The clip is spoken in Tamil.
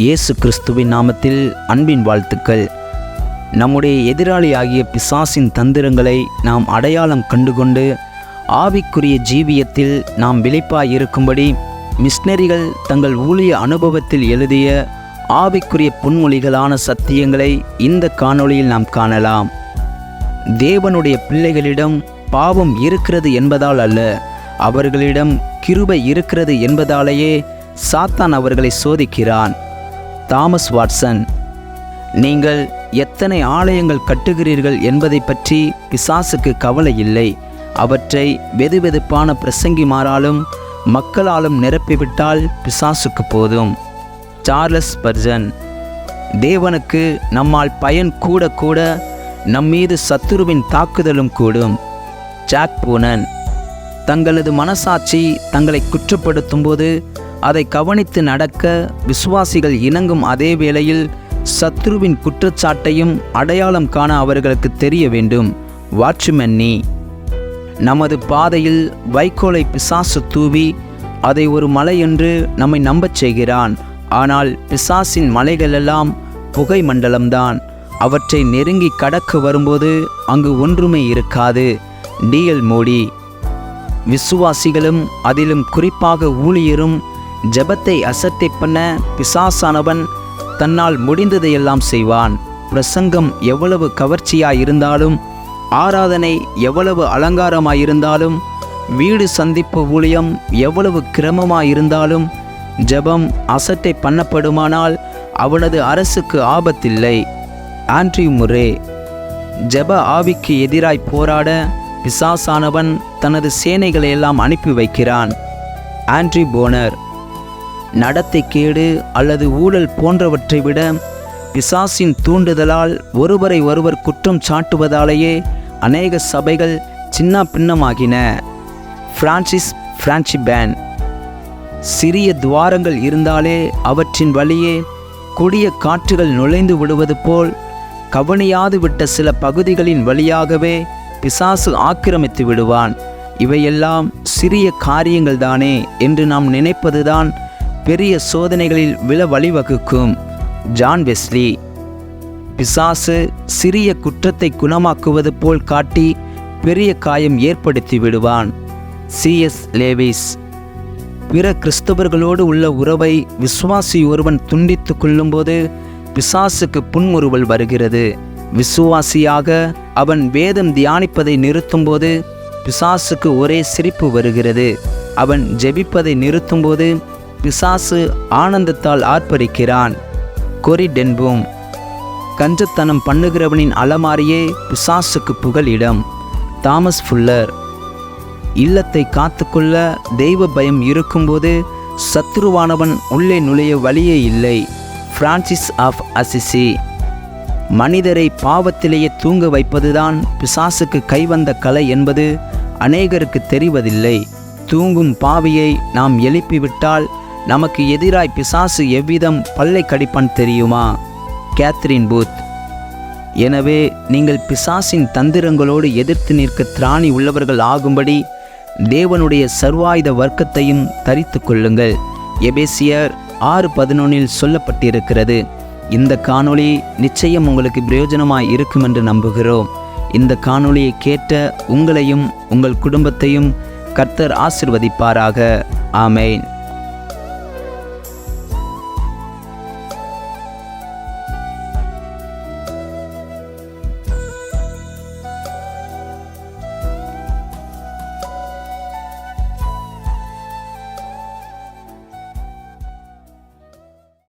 இயேசு கிறிஸ்துவின் நாமத்தில் அன்பின் வாழ்த்துக்கள். நம்முடைய எதிராளி ஆகிய பிசாசின் தந்திரங்களை நாம் அடையாளம் கண்டுகொண்டு ஆவிக்குரிய ஜீவியத்தில் நாம் விழிப்பாய் இருக்கும்படி மிஷனரிகள் தங்கள் ஊழிய அனுபவத்தில் எழுதிய ஆவிக்குரிய பொன்மொழிகளான சத்தியங்களை இந்த காணொளியில் நாம் காணலாம். தேவனுடைய பிள்ளைகளிடம் பாவம் இருக்கிறது என்பதால் அல்ல, அவர்களிடம் கிருபை இருக்கிறது என்பதாலேயே சாத்தான் அவர்களை சோதிக்கிறான். Thomas Watson. நீங்கள் எத்தனை ஆலயங்கள் கட்டுகிறீர்கள் என்பதை பற்றி பிசாசுக்கு கவலை இல்லை. அவற்றை வெதுவெதுப்பான பிரசங்கிமாராலும் மக்களாலும் நிரப்பிவிட்டால் பிசாசுக்கு போதும். Charles Spurgeon. தேவனுக்கு நம்மால் பயன் கூட கூட நம்மீது சத்துருவின் தாக்குதலும் கூடும். ஜாக் பூனன். தங்களது மனசாட்சி தங்களை குற்றப்படுத்தும் போது அதை கவனித்து நடக்க விசுவாசிகள் இணங்கும் அதே வேளையில் சத்ருவின் குற்றச்சாட்டையும் அடையாளம் காண அவர்களுக்கு தெரிய வேண்டும். வாட்ச்மேன் நீ. நமது பாதையில் வைக்கோலை பிசாசு தூவி அதை ஒரு மலை என்று நம்மை நம்பச் செய்கிறான். ஆனால் பிசாசின் மலைகளெல்லாம் புகை மண்டலம்தான். அவற்றை நெருங்கி கடக்க வரும்போது அங்கு ஒன்றுமே இருக்காது. டிஎல் மோடி. விசுவாசிகளும் அதிலும் குறிப்பாக ஊழியரும் ஜெபத்தை அசட்டை பண்ண பிசாசானவன் தன்னால் முடிந்ததையெல்லாம் செய்வான். பிரசங்கம் எவ்வளவு கவர்ச்சியாயிருந்தாலும், ஆராதனை எவ்வளவு அலங்காரமாயிருந்தாலும், வீடு சந்திப்பு ஊழியம் எவ்வளவு கிரமமாயிருந்தாலும், ஜெபம் அசட்டை பண்ணப்படுமானால் அவனது அரசுக்கு ஆபத்தில்லை. Andrew Murray. ஜெப ஆவிக்கு எதிராய் போராட பிசாசானவன் தனது சேனைகளை எல்லாம் அனுப்பி வைக்கிறான். Andrew Bonar. நடத்தை கேடு அல்லது ஊழல் போன்றவற்றை விட பிசாசின் தூண்டுதலால் ஒருவரை ஒருவர் குற்றம் சாட்டுவதாலேயே அநேக சபைகள் சின்ன பின்னமாகின. பிரான்சிஸ் பிரான்சிபேன். சிறிய துவாரங்கள் இருந்தாலே அவற்றின் வழியே கொடிய காற்றுகள் நுழைந்து விடுவது போல் கவனியாது விட்ட சில பகுதிகளின் வழியாகவே பிசாசு ஆக்கிரமித்து விடுவான். இவையெல்லாம் சிறிய காரியங்கள் தானே என்று நாம் நினைப்பதுதான் பெரிய சோதனைகளில் விழ வழிவகுக்கும். John Wesley. பிசாசு சிறிய குற்றத்தை குணமாக்குவது போல் காட்டி பெரிய காயம் ஏற்படுத்தி விடுவான். சிஎஸ் லேவிஸ். பிற கிறிஸ்தவர்களோடு உள்ள உறவை விசுவாசி ஒருவன் துண்டித்து கொள்ளும்போது பிசாசுக்கு புன்முறுவல் வருகிறது. விசுவாசியாக அவன் வேதம் தியானிப்பதை நிறுத்தும்போது பிசாசுக்கு ஒரே சிரிப்பு வருகிறது. அவன் ஜெபிப்பதை நிறுத்தும்போது பிசாசு ஆனந்தத்தால் ஆர்ப்பரிக்கிறான். கொரி டென்பூம். கஞ்சத்தனம் பண்ணுகிறவனின் அலமாரியே பிசாசுக்கு புகலிடம். Thomas fuller. இல்லத்தை காத்துக்கொள்ள தெய்வ பயம் இருக்கும்போது சத்துருவானவன் உள்ளே நுழைய வழியே இல்லை. Francis of Assisi. மனிதரை பாவத்திலேயே தூங்க வைப்பதுதான் பிசாசுக்கு கைவந்த கலை என்பது அநேகருக்கு தெரிவதில்லை. தூங்கும் பாவியை நாம் எழுப்பிவிட்டால் நமக்கு எதிராய் பிசாசு எவ்விதம் பல்லை கடிப்பான் தெரியுமா? Catherine booth. எனவே நீங்கள் பிசாசின் தந்திரங்களோடு எதிர்த்து நிற்க திராணி உள்ளவர்கள் ஆகும்படி தேவனுடைய சர்வாயுத வர்க்கத்தையும் தரித்து கொள்ளுங்கள். எபேசியர் 6:11 சொல்லப்பட்டிருக்கிறது. இந்த காணொளி நிச்சயம் உங்களுக்கு பிரயோஜனமாய் இருக்கும் என்று நம்புகிறோம். இந்த காணொளியை கேட்ட உங்களையும் உங்கள் குடும்பத்தையும் கர்த்தர் ஆசீர்வதிப்பாராக. ஆமென்.